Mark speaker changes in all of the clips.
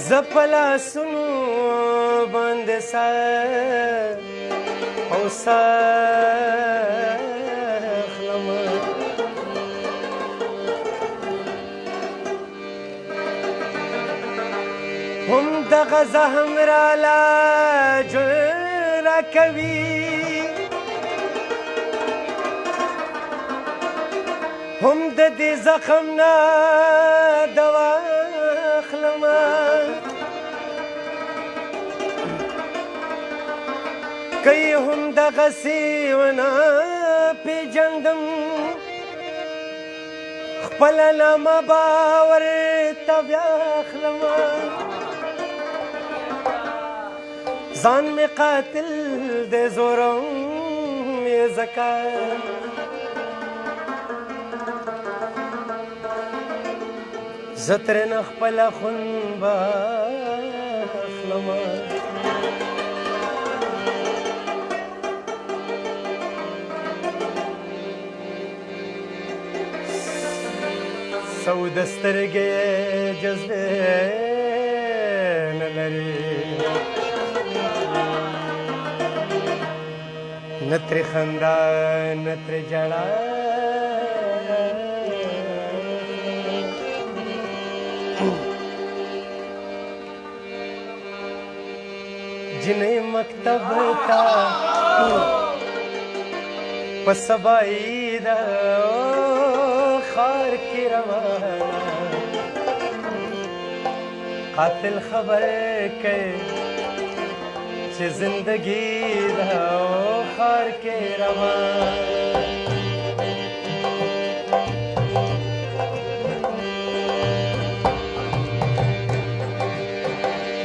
Speaker 1: زپلا سنو بند سا او ساخلم هم دغه زهم را علاج را کوي هم د دې زخم نه دوا اخلم کوي هم دغسې ونه پېژندم خپله نامه به ورته بیا اخلم ځان مې قاتل دی زورم یې ځکه زه ترېنه خپله خون به اخلم سوده سترګې جذبې نه لري نه ترې خندا نه ترې ژړا جنې مکتب ته په سبایي ده خار کې روانه قاتل خبر کوي چې زندګي ده خار کې روانه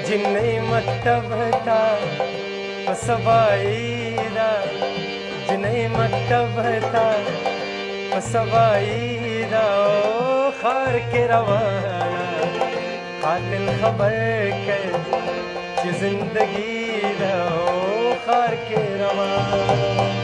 Speaker 1: جنې مکتب ته په سبایي ده جنې مکتب ته په سبایي ده خار کې روانه قاتل خبر کوي چې زندګي ده خار کې روانه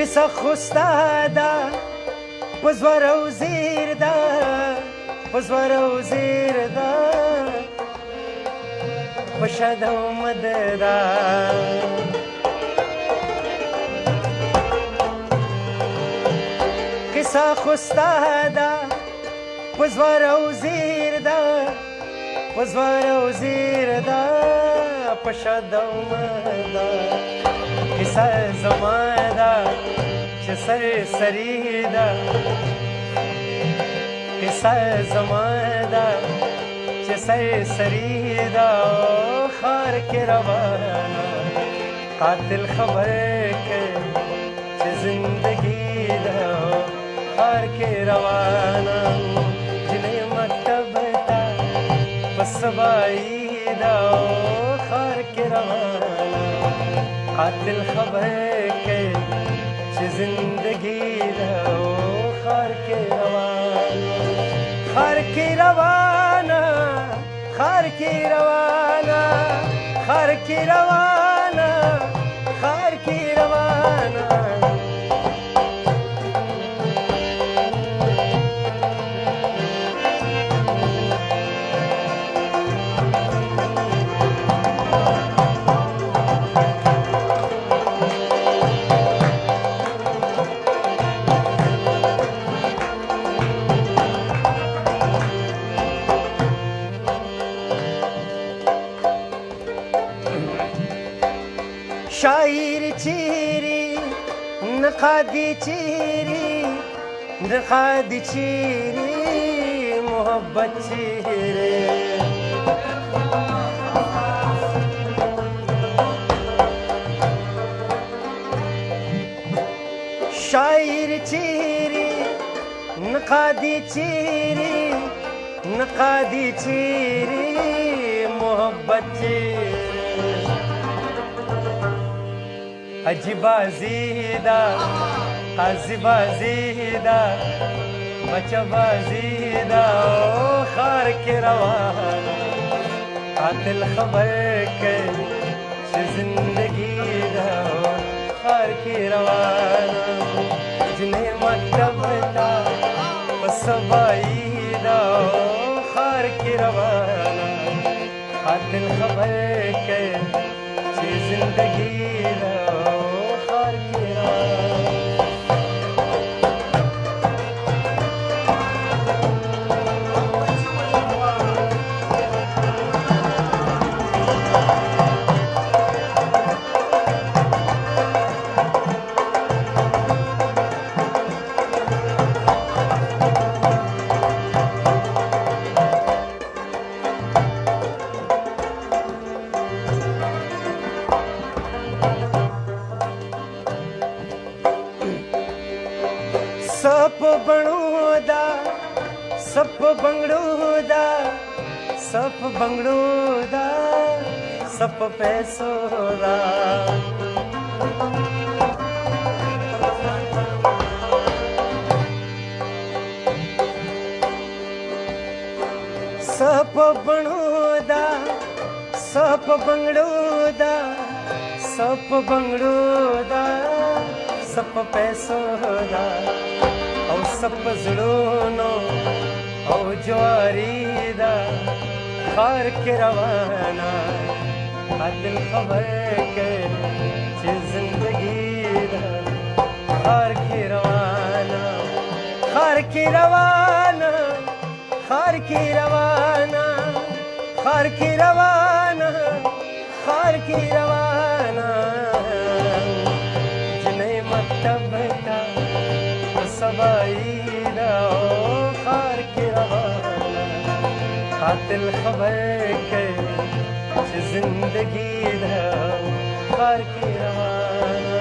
Speaker 1: کیسه خو ستا ده په زور او زیر ده په زور او زیر ده په شد او مد ده کیسه خو ستا ده په زور او زیر ده په زور او زیر ده په شد او مد ده کیسه زما ده چې سر سری ده کیسه زما ده چې سر سری ده خار کې روانه قاتل خبر کوي چې زندګي ده خار کې روانه جنې مکتب ته په سبایي ده خار کې روانه قاتل خبر کوي چې زندګي ده خار کې روانه خار کې روانه خار کې روانه خار کې روانه خار کې روانه شاعر چیری نقادی چیری نقادی چیری محبت چیری شاعر چیری نقادی چیری نقادی چیری محبت बच्चे अजीबा जीदा अजीबा जीदा बचबा जीदा ओ खार के रवाना कातिल खबर के जिंदगी दा खार के रवाना जिन्हें मकतब था सबई दा खार के रवाना कातिल खबर के जिंदगी दा खार के रवाना सप बणूदा सप बंगड़ूदा सप बंगड़ूदा सप पैसोदा सप बणूदा सप बंगड़ूदा सप बंगड़ूदा सप पैसोदा औ सप जुड़ूनो औ ज्वारी दा खार के रवाना कातिल खबर के जिंदगी दा खार के रवाना खार के रवाना खार के रवाना खार के रवाना खार के रवाना जिन्हें मकतब था सबई दा खार के रवाना कातिल खबर के जिंदगी दा खार के रवाना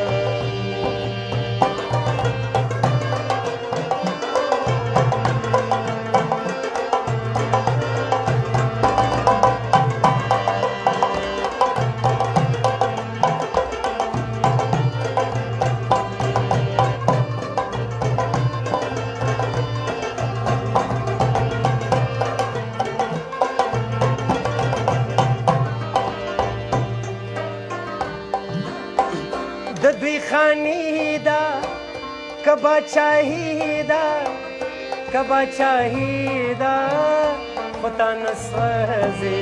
Speaker 1: दुई खानीदा कबा चाहिदा कबा चाहिदा पता न स्वजे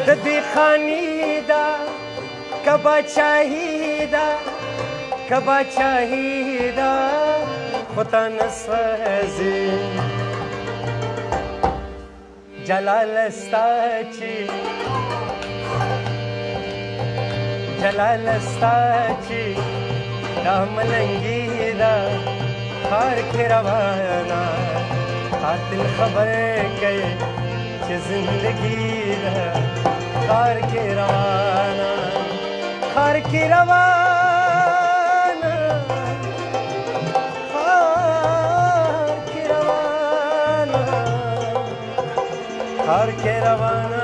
Speaker 1: दुई खानीदा कबा चाहिदा पता न स्वजे जलालस्ताची दामलंगीदा खार के रवाना कातिल खबर के जिंदगी दा खार के रवाना खार के रवाना खार के रवाना